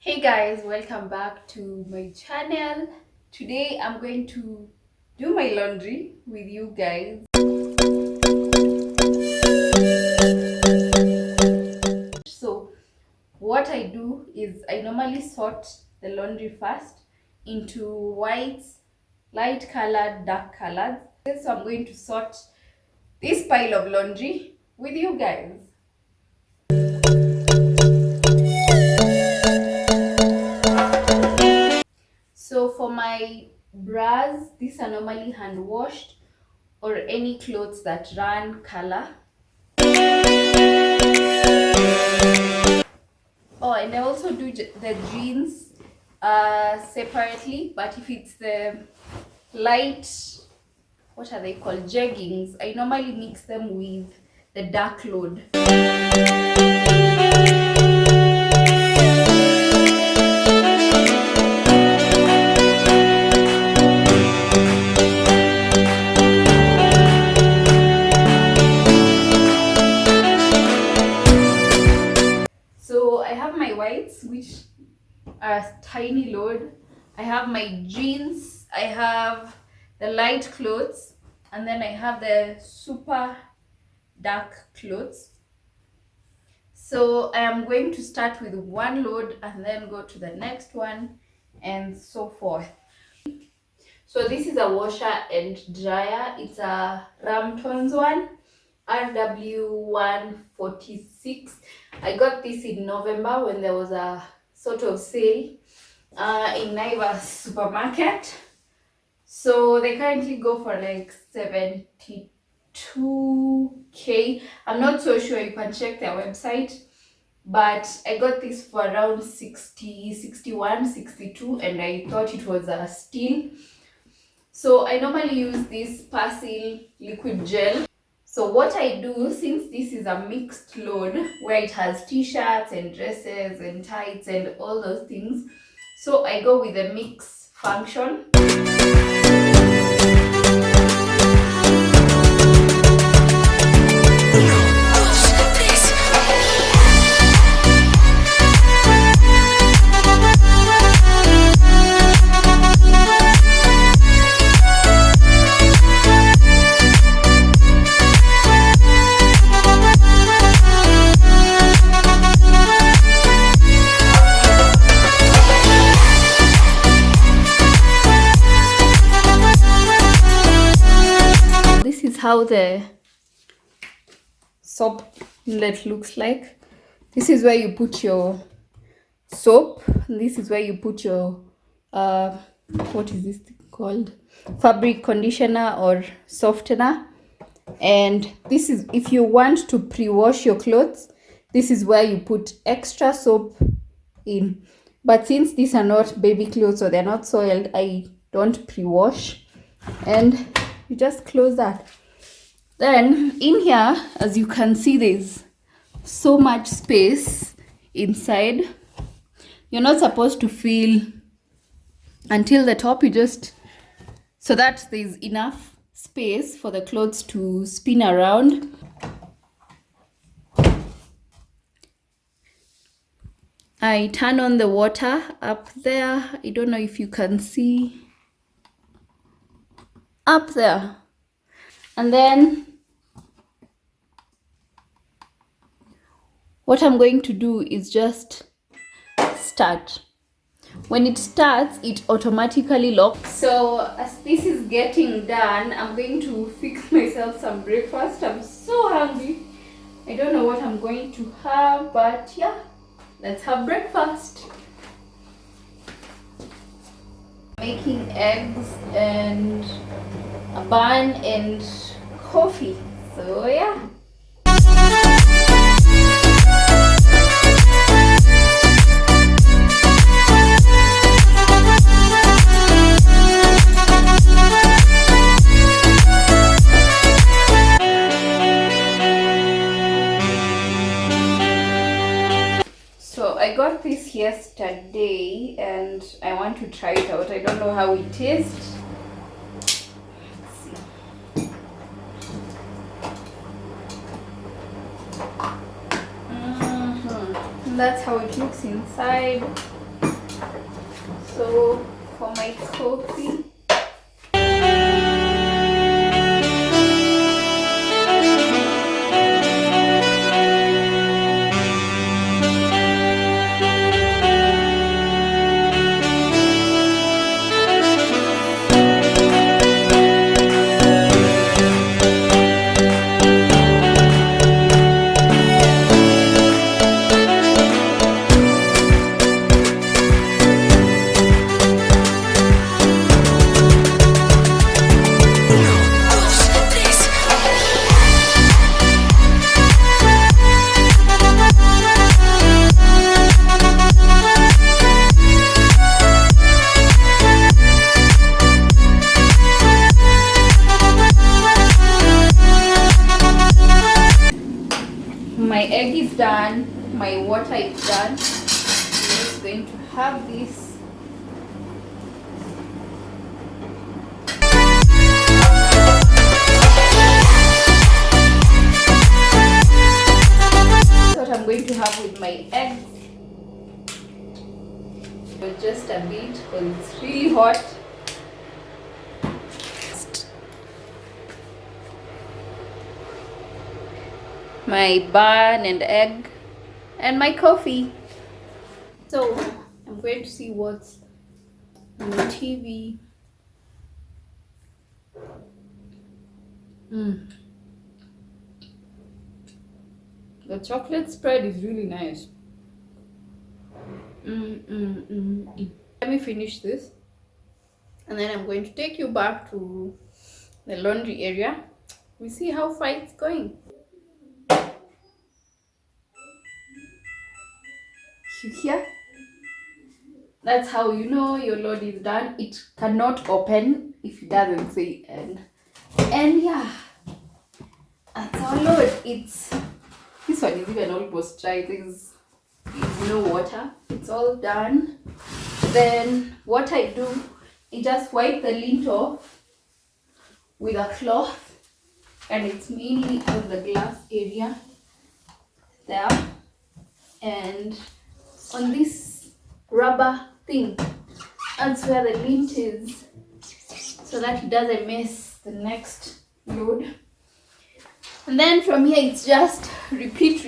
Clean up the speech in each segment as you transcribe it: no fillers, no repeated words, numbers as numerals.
Hey guys, welcome back to my channel. Today I'm going to do my laundry with you guys. So what I do is I normally sort the laundry first into whites, light colored, dark colored. So I'm going to sort this pile of laundry with you guys. So for my bras, these are normally hand washed or any clothes that run color. Oh, and I also do the jeans separately, but if it's the light, what are they called, jeggings, I normally mix them with the dark load. So I have my whites, which are tiny load. I have my jeans, I have the light clothes, and then I have the super dark clothes. So I am going to start with one load and then go to the next one and so forth. So this is a washer and dryer. It's a Ramtons one, RW146. I got this in November when there was a sort of sale in Naivas supermarket. So they currently go for like 72k. I'm not so sure, you can check their website. But I got this for around 60, 61, 62, and I thought it was a steal. So I normally use this Persil liquid gel. So what I do, since this is a mixed load where it has t-shirts and dresses and tights and all those things, so I go with the mix function. How the soap inlet looks like. This is where you put your soap, and this is where you put your what is this thing called, fabric conditioner or softener. And this is if you want to pre-wash your clothes, this is where you put extra soap in. But since these are not baby clothes, so they're not soiled, I don't pre-wash, and you just close that. Then in here, as you can see, there's so much space inside. You're not supposed to fill until the top, you just, so that there's enough space for the clothes to spin around. I turn on the water up there. I don't know if you can see up there. And then what I'm going to do is just start. When it starts, it automatically locks. So as this is getting done, I'm going to fix myself some breakfast. I'm so hungry. I don't know what I'm going to have, but yeah, let's have breakfast. Making eggs and a bun and coffee. So yeah. So I got this yesterday and I want to try it out. I don't know how it tastes. Let's see. That's how it looks inside. So for my coffee, my egg is done, my water is done. I'm just going to have this. What I'm going to have with my eggs. But just a bit because it's really hot. My bun and egg and my coffee. So I'm going to see what's on the TV. The chocolate spread is really nice. Let me finish this and then I'm going to take you back to the laundry area. We see how far it's going. You hear? That's how you know your load is done. It cannot open if it doesn't say end. And yeah, that's our load. This one is even almost dry. There's no water. It's all done. Then what I do is just wipe the lint off with a cloth, and it's mainly on the glass area there, and on this rubber thing, that's where the lint is, so that it doesn't mess the next load. And then from here it's just repeat.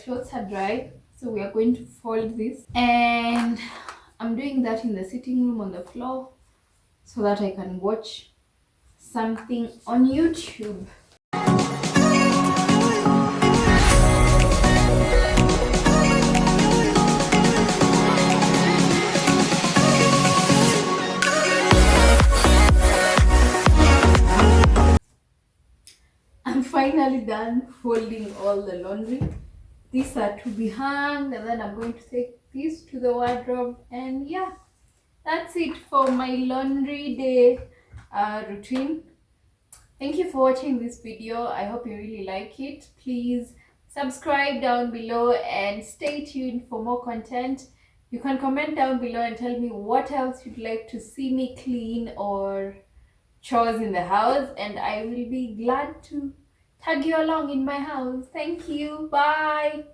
Clothes are dry, so we are going to fold this, and I'm doing that in the sitting room on the floor so that I can watch something on YouTube. I'm finally done folding all the laundry. These are to be hung, and then I'm going to take these to the wardrobe, and yeah, that's it for my laundry day routine. Thank you for watching this video. I hope you really like it. Please subscribe down below and stay tuned for more content. You can comment down below and tell me what else you'd like to see me clean or chores in the house, and I will be glad to tag you along in my house. Thank you. Bye.